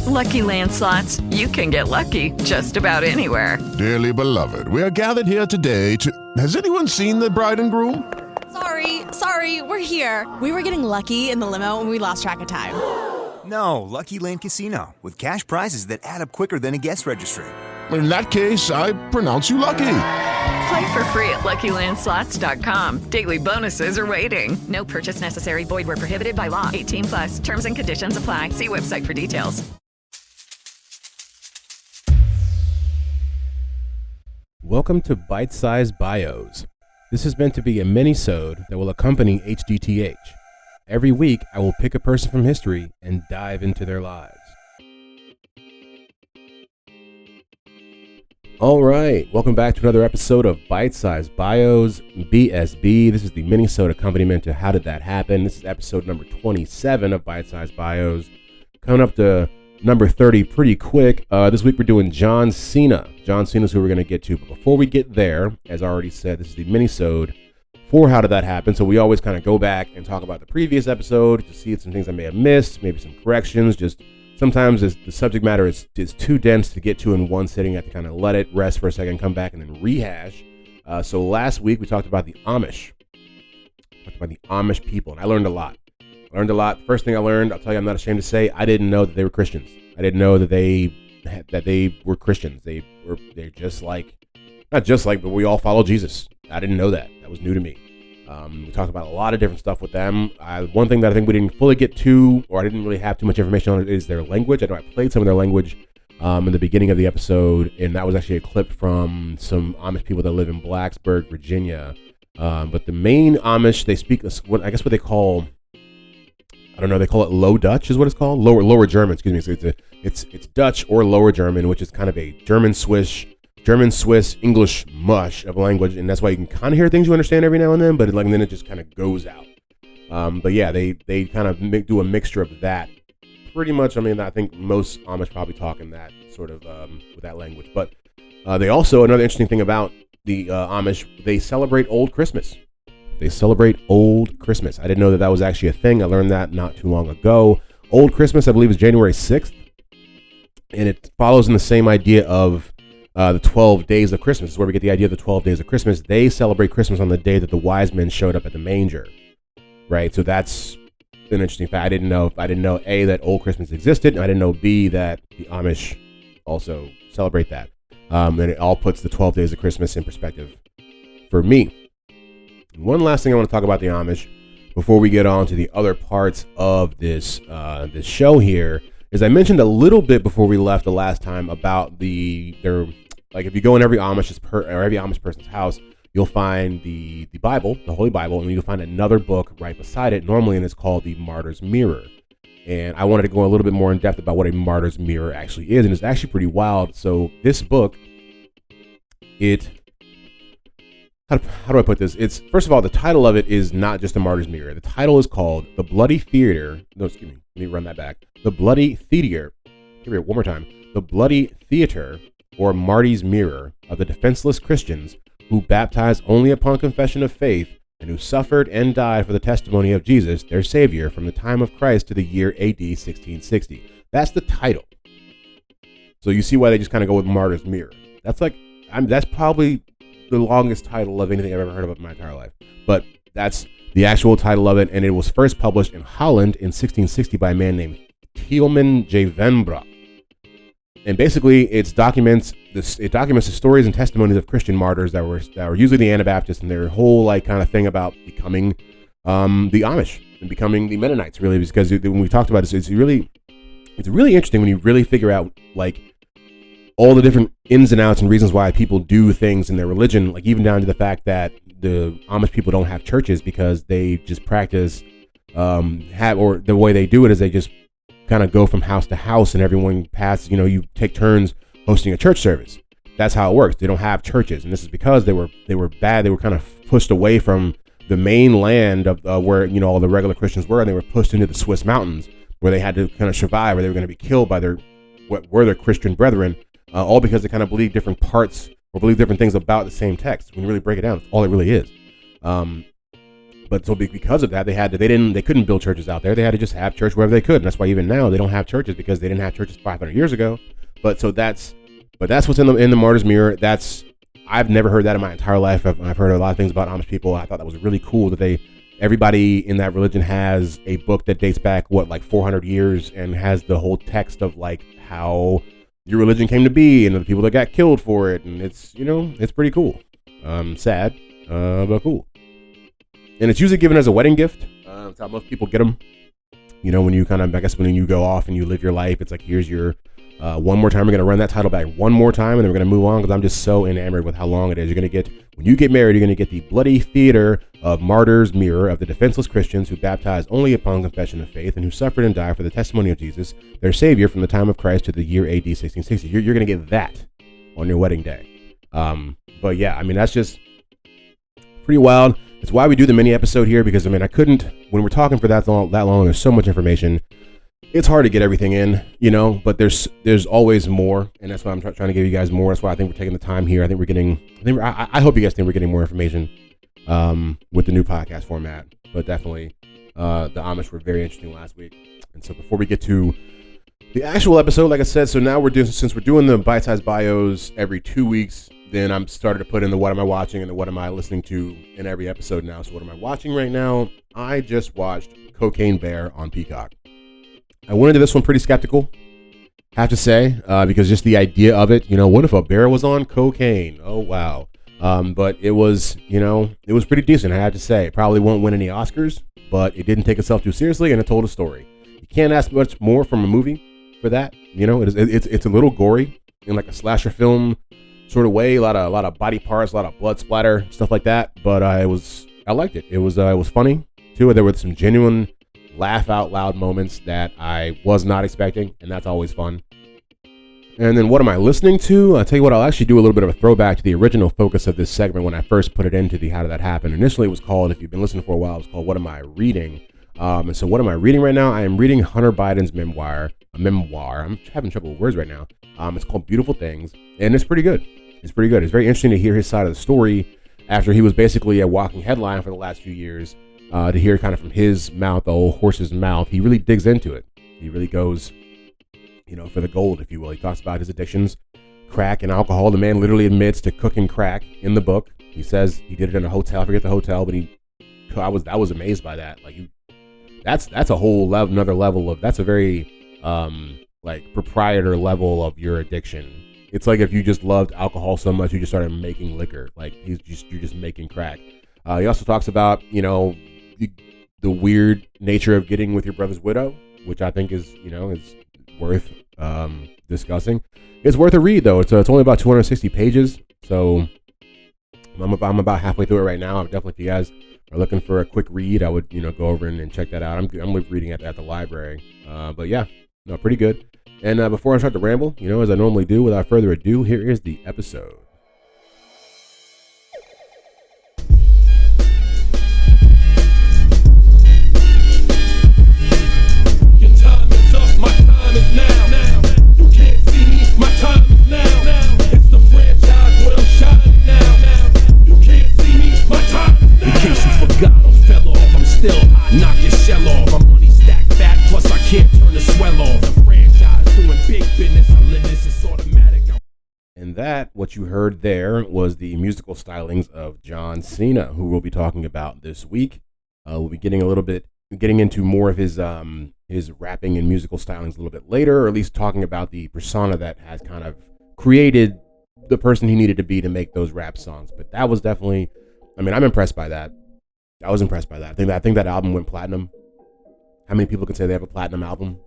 Lucky Land Slots, you can get lucky just about anywhere. Dearly beloved, we are gathered here today to... Has anyone seen the bride and groom? Sorry, we're here. We were getting lucky in the limo and we lost track of time. No, Lucky Land Casino, with cash prizes that add up quicker than a guest registry. In that case, I pronounce you lucky. Play for free at LuckyLandSlots.com. Daily bonuses are waiting. No purchase necessary. Void where prohibited by law. 18+. Terms and conditions apply. See website for details. Welcome to Bite Size Bios. This is meant to be a mini-sode that will accompany HDTH. Every week, I will pick a person from history and dive into their lives. All right, welcome back to another episode of Bite Size Bios, BSB. This is the mini-sode accompaniment to How Did That Happen? This is episode number 27 of Bite Size Bios. Coming up to number 30 pretty quick. This week we're doing John Cena. John Cena's who we're going to get to. But before we get there, as I already said, this is the mini-sode for How Did That Happen? So we always kind of go back and talk about the previous episode to see some things I may have missed, maybe some corrections. Just sometimes the subject matter is too dense to get to in one sitting. You have to kind of let it rest for a second, come back, and then rehash. So last week we talked about the Amish. People, and I learned a lot. First thing I learned, I'll tell you, I'm not ashamed to say, I didn't know that they were Christians. I didn't know that they were Christians. They're just like, not just like, but we all follow Jesus. I didn't know that. That was new to me. We talked about a lot of different stuff with them. One thing that I think we didn't fully get to, or I didn't really have too much information on, is their language. I know I played some of their language in the beginning of the episode, and that was actually a clip from some Amish people that live in Blacksburg, Virginia. But the main Amish, they speak, I guess what they call, I don't know, they call it Low Dutch is what it's called? Lower German, excuse me. So it's Dutch or Lower German, which is kind of a German-Swiss, English mush of language, and that's why you can kind of hear things you understand every now and then, but then it just kind of goes out. But yeah, they kind of do a mixture of that. Pretty much, I mean, I think most Amish probably talk in that sort of, with that language. But they also, another interesting thing about the Amish, they celebrate Old Christmas. I didn't know that was actually a thing. I learned that not too long ago. Old Christmas, I believe, is January 6th, and it follows in the same idea of the 12 days of Christmas. This is where we get the idea of the 12 days of Christmas. They celebrate Christmas on the day that the wise men showed up at the manger, right? So that's an interesting fact. I didn't know, A, that Old Christmas existed, and I didn't know, B, that the Amish also celebrate that. And it all puts the 12 days of Christmas in perspective for me. One last thing I want to talk about the Amish before we get on to the other parts of this show here is I mentioned a little bit before we left the last time about their, like, if you go in every Amish person's house, you'll find the Bible, the Holy Bible, and you'll find another book right beside it normally, and it's called the Martyr's Mirror. And I wanted to go a little bit more in depth about what a Martyr's Mirror actually is, and it's actually pretty wild. So this book, how do I put this? It's, first of all, the title of it is not just a Martyr's Mirror. The title is called The Bloody Theater. No, excuse me. Let me run that back. The Bloody Theater. Here, one more time. The Bloody Theater, or Marty's Mirror, of the defenseless Christians who baptized only upon confession of faith and who suffered and died for the testimony of Jesus, their Savior, from the time of Christ to the year AD 1660. That's the title. So you see why they just kind of go with Martyr's Mirror. That's probably the longest title of anything I've ever heard of in my entire life. But that's the actual title of it, and it was first published in Holland in 1660 by a man named Tieleman J. Venbra. And basically, it documents the stories and testimonies of Christian martyrs that were usually the Anabaptists, and their whole kind of thing about becoming the Amish and becoming the Mennonites, really, because when we talked about this, it's really interesting when you really figure out all the different ins and outs and reasons why people do things in their religion, even down to the fact that the Amish people don't have churches because they just practice, or the way they do it is they just kind of go from house to house, and everyone passes, you take turns hosting a church service. That's how it works. They don't have churches, and this is because they were bad. They were kind of pushed away from the main land of where all the regular Christians were, and they were pushed into the Swiss mountains where they had to kind of survive, where they were going to be killed by their Christian brethren. All because they kind of believe different parts or believe different things about the same text. When you really break it down, that's all it really is. But so because of that, they couldn't build churches out there. They had to just have church wherever they could. And that's why even now they don't have churches, because they didn't have churches 500 years ago. But that's what's in the Martyr's Mirror. I've never heard that in my entire life. I've heard a lot of things about Amish people. I thought that was really cool that everybody in that religion has a book that dates back, 400 years, and has the whole text of like how your religion came to be and the people that got killed for it. And it's pretty cool. Sad, but cool. And it's usually given as a wedding gift. That's how most people get them. When you when you go off and you live your life, it's like, here's your, one more time, we're going to run that title back one more time, and then we're going to move on, because I'm just so enamored with how long it is. When you get married, you're going to get the bloody theater of Martyr's Mirror of the defenseless Christians who baptized only upon confession of faith and who suffered and died for the testimony of Jesus, their Savior, from the time of Christ to the year AD 1660. You're going to get that on your wedding day. But yeah, that's just pretty wild. It's why we do the mini episode here, because I couldn't, when we're talking for that long, there's so much information. It's hard to get everything in, but there's always more, and that's why I'm trying to give you guys more. That's why I think we're taking the time here. I hope you guys think we're getting more information with the new podcast format. But definitely, the Amish were very interesting last week. And so before we get to the actual episode, like I said, so now since we're doing the bite-sized bios every 2 weeks, then I'm started to put in the what am I watching and the what am I listening to in every episode now. So what am I watching right now? I just watched Cocaine Bear on Peacock. I went into this one pretty skeptical, have to say, because just the idea of it, what if a bear was on cocaine? Oh, wow. But it was pretty decent, I have to say. It probably won't win any Oscars, but it didn't take itself too seriously, and it told a story. You can't ask much more from a movie for that. It's a little gory in like a slasher film sort of way, a lot of body parts, a lot of blood splatter, stuff like that. But I liked it. It was funny too. There were some genuine laugh out loud moments that I was not expecting, and that's always fun. And then what am I listening to? I'll tell you what, I'll actually do a little bit of a throwback to the original focus of this segment when I first put it into the How Did That Happen. Initially it was called, if you've been listening for a while, it was called What Am I Reading? And so what am I reading right now? I am reading Hunter Biden's memoir. I'm having trouble with words right now. It's called Beautiful Things, and it's pretty good. It's pretty good. It's very interesting to hear his side of the story after he was basically a walking headline for the last few years. To hear kind of from his mouth, the old horse's mouth. He really digs into it. He really goes, for the gold, if you will. He talks about his addictions, crack and alcohol. The man literally admits to cooking crack in the book. He says he did it in a hotel. I forget the hotel, but I was amazed by that. Like that's a whole another level of, that's a very proprietor level of your addiction. It's like if you just loved alcohol so much you just started making liquor. Like you're just making crack. He also talks about the weird nature of getting with your brother's widow, which I think is worth discussing. It's worth a read though. It's only about 260 pages, so I'm about halfway through it right now. Definitely, if you guys are looking for a quick read, I would go over and check that out. I'm reading at the library, but yeah, no, pretty good. And before I start to ramble, as I normally do, without further ado, here is the episode. And that, what you heard there, was the musical stylings of John Cena, who we'll be talking about this week. We'll be getting into more of his rapping and musical stylings a little bit later, or at least talking about the persona that has kind of created the person he needed to be to make those rap songs. But that was definitely, I'm impressed by that. I was impressed by that. I think that album went platinum. How many people can say they have a platinum album?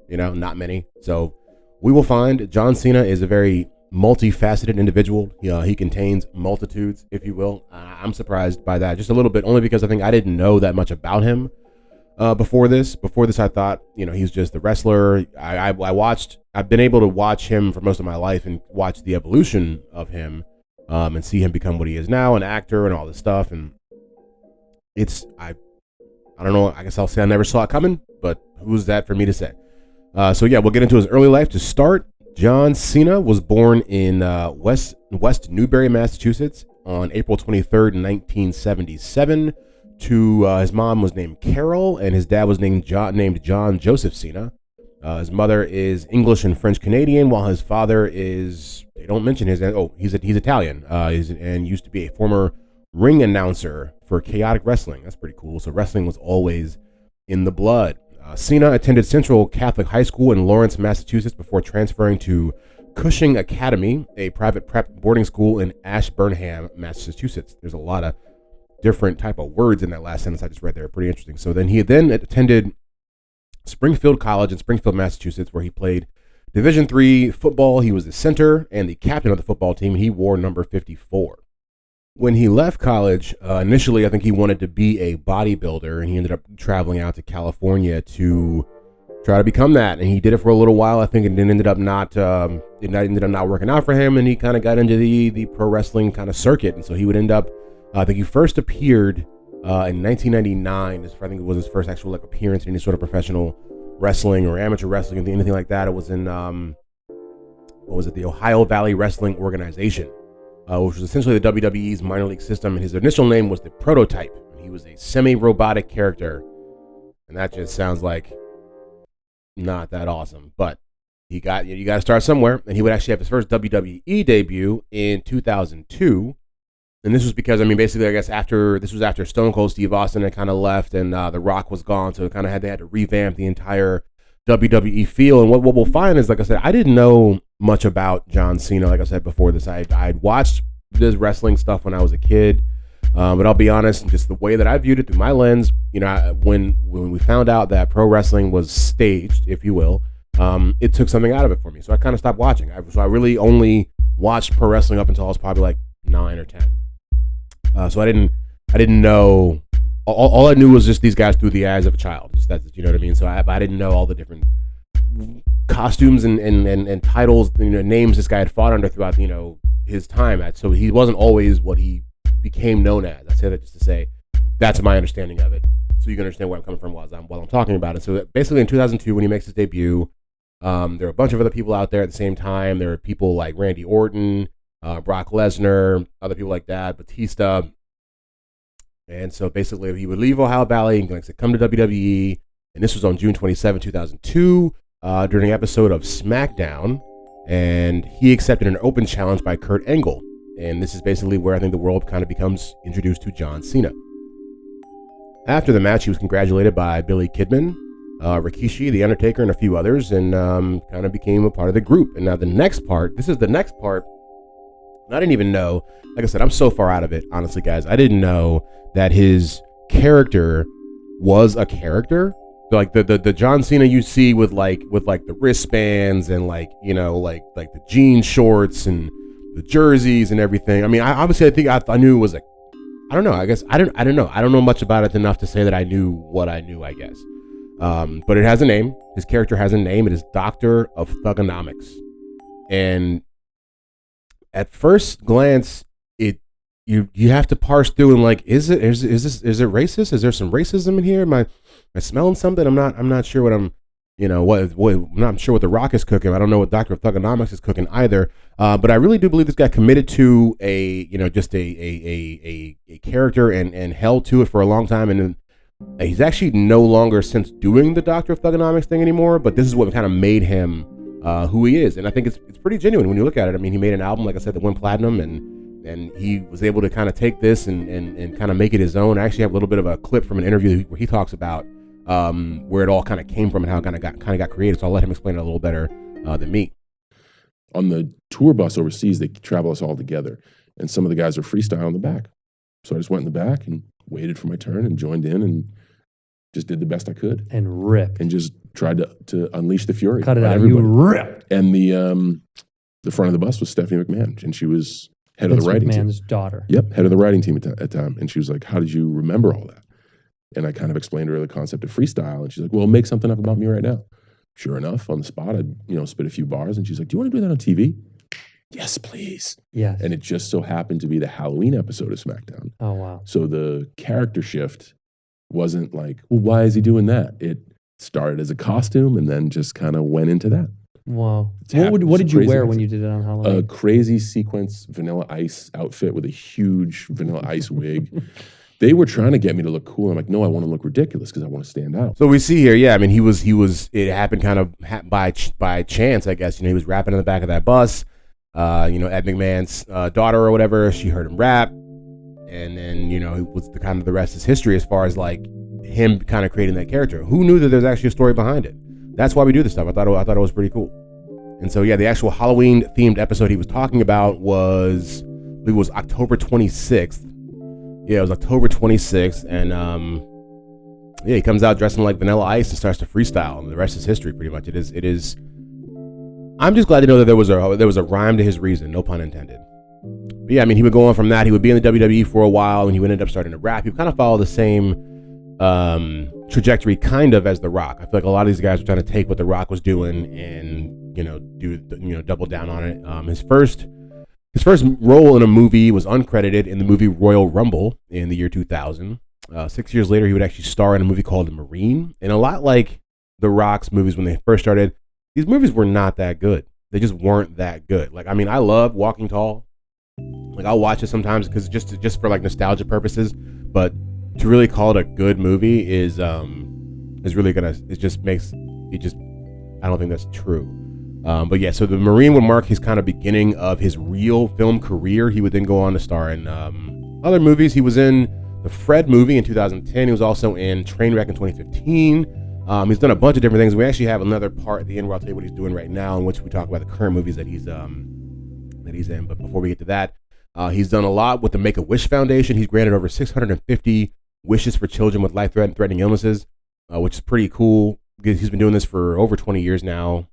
Not many. So we will find. John Cena is a very multifaceted individual. He contains multitudes, if you will. I'm surprised by that just a little bit, only because I think I didn't know that much about him before this. I thought, he's just a wrestler. I've been able to watch him for most of my life and watch the evolution of him and see him become what he is now, an actor and all this stuff. And I don't know. I guess I'll say I never saw it coming, but who's that for me to say? So yeah, we'll get into his early life to start. John Cena was born in West Newbury, Massachusetts on April 23rd, 1977, his mom was named Carol, and his dad was named John Joseph Cena. His mother is English and French Canadian, while his father is, they don't mention he's Italian, and used to be a former ring announcer for Chaotic Wrestling. That's pretty cool. So wrestling was always in the blood. Cena attended Central Catholic High School in Lawrence, Massachusetts, before transferring to Cushing Academy, a private prep boarding school in Ashburnham, Massachusetts. There's a lot of different type of words in that last sentence I just read there. Pretty interesting. So then he attended Springfield College in Springfield, Massachusetts, where he played Division III football. He was the center and the captain of the football team, and he wore number 54. When he left college, initially I think he wanted to be a bodybuilder, and he ended up traveling out to California to try to become that. And he did it for a little while, I think, and then ended up not working out for him, and he kind of got into the pro wrestling kind of circuit. And so he would end up, I think he first appeared in 1999. I think it was his first actual appearance in any sort of professional wrestling or amateur wrestling, anything like that. It was in the Ohio Valley Wrestling Organization, which was essentially the WWE's minor league system. And his initial name was the Prototype. He was a semi-robotic character, and that just sounds like not that awesome. But you got to start somewhere, and he would actually have his first WWE debut in 2002. And this was because, basically, I guess after Stone Cold Steve Austin had kind of left and The Rock was gone, so they had to revamp the entire WWE feel. And what we'll find is, like I said, I didn't know much about John Cena. Like I said before this, I'd watched this wrestling stuff when I was a kid, but I'll be honest, just the way that I viewed it through my lens, when we found out that pro wrestling was staged, if you will, it took something out of it for me. So I kind of stopped watching. So I really only watched pro wrestling up until I was probably like 9 or 10. So I didn't know. All I knew was just these guys through the eyes of a child. Just that's, you know what I mean. So I didn't know all the different costumes and titles, names this guy had fought under throughout, his time. So he wasn't always what he became known as. I say that just to say that's my understanding of it, so you can understand where I'm coming from while I'm talking about it. So basically, in 2002, when he makes his debut, there are a bunch of other people out there at the same time. There are people like Randy Orton, Brock Lesnar, other people like that, Batista. And so basically he would leave Ohio Valley and come to WWE. And this was on June 27, 2002, during an episode of SmackDown. And he accepted an open challenge by Kurt Angle. And this is basically where I think the world kind of becomes introduced to John Cena. After the match, he was congratulated by Billy Kidman, Rikishi, The Undertaker, and a few others, and kind of became a part of the group. And now this is the next part. I didn't even know, like I said, I'm so far out of it, honestly, guys. I didn't know that his character was a character. Like the John Cena you see with the wristbands and like the jean shorts and the jerseys and everything. I think I knew it was I don't know. I guess I don't know. I don't know much about it enough to say that I knew what I knew, I guess. But it has a name. His character has a name. It is Doctor of Thugonomics. And at first glance, you have to parse through and is it racist? Is there some racism in here? Am I smelling something? I'm not sure what I'm I'm not sure what The Rock is cooking. I don't know what Doctor of Thugonomics is cooking either. But I really do believe this guy committed to a character and held to it for a long time. And he's actually no longer since doing the Doctor of Thugonomics thing anymore. But this is what kind of made him who he is. And I think it's pretty genuine when you look at it. He made an album, like I said, that went platinum, and he was able to kind of take this and kind of make it his own. I actually have a little bit of a clip from an interview where he talks about where it all kind of came from and how it kind of got created. So I'll let him explain it a little better than me. On the tour bus overseas, they travel us all together, and some of the guys are freestyle in the back. So I just went in the back and waited for my turn and joined in and just did the best I could. And ripped. And just tried to unleash the fury. Cut it out. Everybody. You ripped. And the front of the bus was Stephanie McMahon, and she was head of the writing team. McMahon's daughter. Yep, head of the writing team at the time. And she was like, "How did you remember all that?" And I kind of explained to her the concept of freestyle. And she's like, "Well, make something up about me right now." Sure enough, on the spot, I'd spit a few bars. And she's like, "Do you want to do that on TV?" Yes, please. Yes. And it just so happened to be the Halloween episode of SmackDown. Oh, wow. So the character shift wasn't like, well, why is he doing that? It started as a costume and then just kind of went into that. Wow. What did you wear when you did it on Halloween? A crazy sequence Vanilla Ice outfit with a huge Vanilla Ice wig. They were trying to get me to look cool. I'm like, no, I want to look ridiculous because I want to stand out. So we see here, yeah, I mean, it happened kind of by chance, I guess. He was rapping in the back of that bus. Ed McMahon's daughter or whatever, she heard him rap. And then, it was the rest is history as far as like him kind of creating that character. Who knew that there's actually a story behind it? That's why we do this stuff. I thought it was pretty cool. And so, yeah, the actual Halloween themed episode he was talking about was October 26th. Yeah, it was October 26th, and he comes out dressing like Vanilla Ice and starts to freestyle, and the rest is history, pretty much. It is. I'm just glad to know that there was a rhyme to his reason, no pun intended. But yeah, I mean, he would go on from that. He would be in the WWE for a while, and he would end up starting to rap. He would kind of follow the same trajectory, kind of, as The Rock. I feel like a lot of these guys were trying to take what The Rock was doing and double down on it. His first role in a movie was uncredited in the movie Royal Rumble in the year 2000. 6 years later, he would actually star in a movie called The Marine. And a lot like The Rock's movies when they first started, these movies were not that good. They just weren't that good. Like, I mean, I love Walking Tall. Like, I'll watch it sometimes because just for like nostalgia purposes. But to really call it a good movie is really I don't think that's true. But yeah, so The Marine would mark his kind of beginning of his real film career. He would then go on to star in other movies. He was in the Fred movie in 2010. He was also in Trainwreck in 2015. He's done a bunch of different things. We actually have another part at the end where I'll tell you what he's doing right now, in which we talk about the current movies that he's in. But before we get to that, he's done a lot with the Make-A-Wish Foundation. He's granted over 650 wishes for children with life-threatening illnesses, which is pretty cool. He's been doing this for over 20 years now.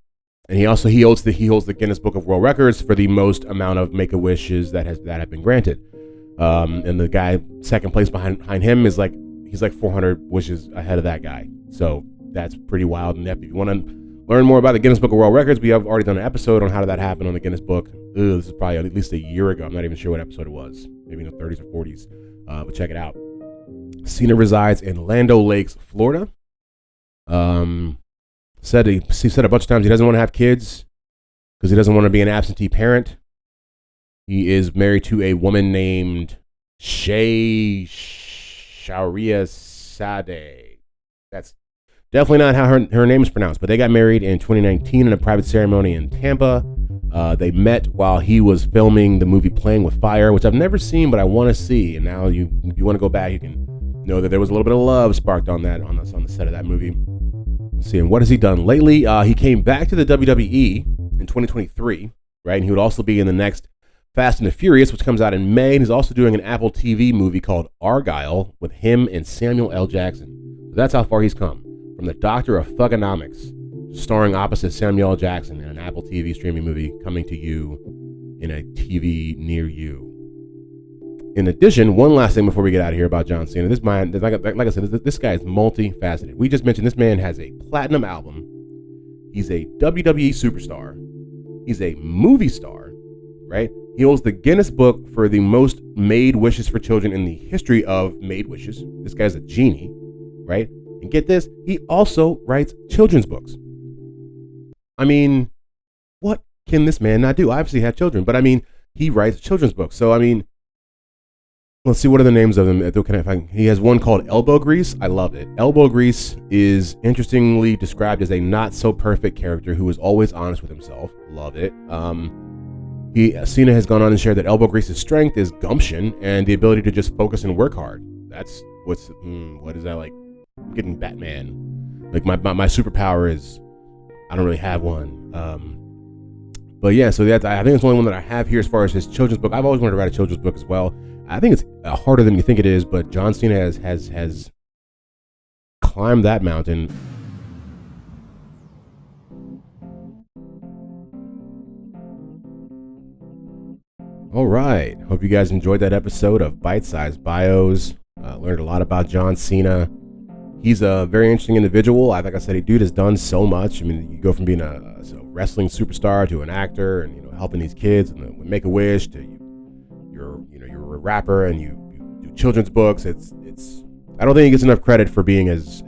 And he holds the Guinness Book of World Records for the most amount of Make-A-Wishes that have been granted. And the guy second place behind him he's like 400 wishes ahead of that guy. So that's pretty wild. And if you want to learn more about the Guinness Book of World Records, we have already done an episode on how did that happen on the Guinness Book. This is probably at least a year ago. I'm not even sure what episode it was. Maybe in the 30s or 40s. But check it out. Cena resides in Land O'Lakes, Florida. He said a bunch of times he doesn't want to have kids because he doesn't want to be an absentee parent. He is married to a woman named Sharia Sadeh. That's definitely not how her name is pronounced, but they got married in 2019 in a private ceremony in Tampa. They met while he was filming the movie Playing with Fire, which I've never seen, but I want to see. And now if you want to go back, you can know that there was a little bit of love sparked on the set of that movie. Let's see, and what has he done lately? He came back to the WWE in 2023, right? And he would also be in the next Fast and the Furious, which comes out in May. And he's also doing an Apple TV movie called Argyle with him and Samuel L. Jackson. So that's how far he's come. From the Doctor of Thugonomics, starring opposite Samuel L. Jackson in an Apple TV streaming movie coming to you in a TV near you. In addition, one last thing before we get out of here about John Cena. This man, like I said, this guy is multifaceted. We just mentioned this man has a platinum album. He's a WWE superstar. He's a movie star, right? He holds the Guinness Book for the most made wishes for children in the history of made wishes. This guy's a genie, right? And get this, he also writes children's books. I mean, what can this man not do? I obviously have children, but I mean, he writes children's books. So, I mean, let's see, what are the names of them? He has one called Elbow Grease. I love it. Elbow Grease is interestingly described as a not-so-perfect character who is always honest with himself. Love it. Cena has gone on and shared that Elbow Grease's strength is gumption and the ability to just focus and work hard. That's what is that like? Getting Batman. Like my superpower is I don't really have one. But yeah, so I think it's the only one that I have here as far as his children's book. I've always wanted to write a children's book as well. I think it's harder than you think it is, but John Cena has climbed that mountain. All right. Hope you guys enjoyed that episode of Bite Size Bios. Learned a lot about John Cena. He's a very interesting individual. Like I said, dude has done so much. I mean, you go from being a wrestling superstar to an actor, and helping these kids and Make-A-Wish to you're a rapper and you do children's books. It's I don't think he gets enough credit for being as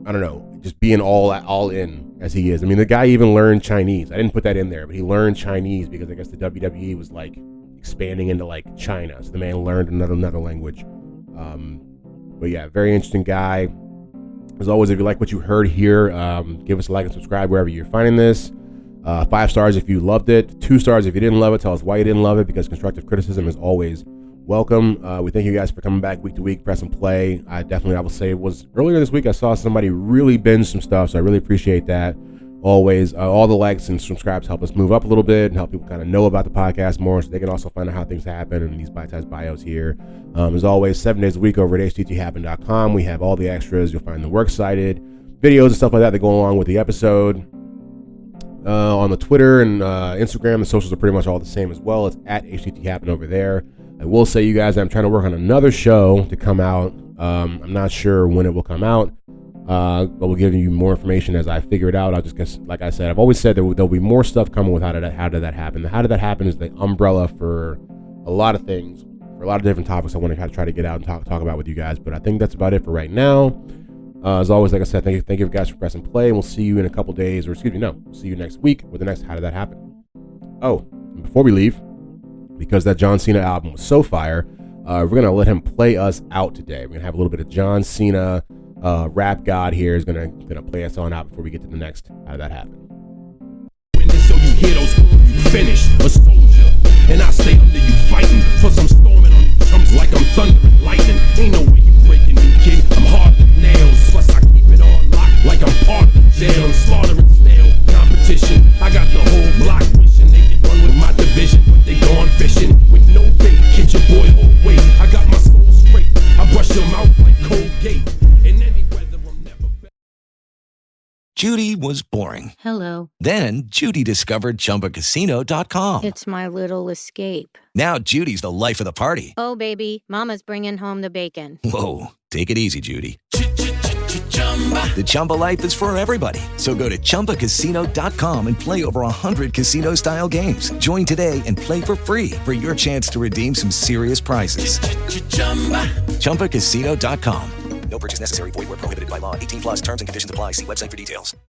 I don't know, just being all in as he is. I mean, the guy even learned Chinese. I didn't put that in there, but he learned Chinese because I guess the WWE was like expanding into like China. So the man learned another language. But yeah, very interesting guy. As always, if you like what you heard here, give us a like and subscribe wherever you're finding this. 5 stars if you loved it. 2 stars if you didn't love it. Tell us why you didn't love it, because constructive criticism is always welcome. We thank you guys for coming back week to week, press and play. I will say it was earlier this week I saw somebody really binge some stuff, so I really appreciate that. Always, all the likes and subscribes help us move up a little bit and help people kind of know about the podcast more, so they can also find out how things happen in these bite-sized bios here. As always, 7 days a week over at htthappen.com. We have all the extras. You'll find the works cited, videos and stuff like that go along with the episode. On the Twitter and Instagram, the socials are pretty much all the same as well. It's at htthappen over there. I will say, you guys, I'm trying to work on another show to come out. I'm not sure when it will come out. But we'll give you more information as I figure it out. I'll just guess, like I said, I've always said there'll be more stuff coming with how did that happen. The how did that happen is the umbrella for a lot of things, for a lot of different topics I want to try to get out and talk about with you guys. But I think that's about it for right now. As always, like I said, thank you guys for pressing play, and we'll see you in a couple days, we'll see you next week with the next How Did That Happen. Oh, and before we leave, because that John Cena album was so fire, we're gonna let him play us out today. We're gonna have a little bit of John Cena. Rap God here is gonna play us on out before we get to the next How Did That Happen. So you hear those, you finished a soldier, and I stay under you fighting, plus I'm storming on you chumps like I'm thunder and lightning. Ain't no way you breaking me, kid. I'm hard as nails, plus I keep it on lock like I'm part of the jail. I'm slaughtering stale competition. I got the whole block wishing they could run with my division, but they gone fishing with no bait. Kid your boy hold weight. I got my soul straight. I brush your mouth like Colgate. Judy was boring. Hello. Then Judy discovered ChumbaCasino.com. It's my little escape. Now Judy's the life of the party. Oh, baby, mama's bringing home the bacon. Whoa, take it easy, Judy. The Chumba life is for everybody. So go to ChumbaCasino.com and play over 100 casino-style games. Join today and play for free for your chance to redeem some serious prizes. ChumbaCasino.com. No purchase necessary. Void where prohibited by law. 18+ terms and conditions apply. See website for details.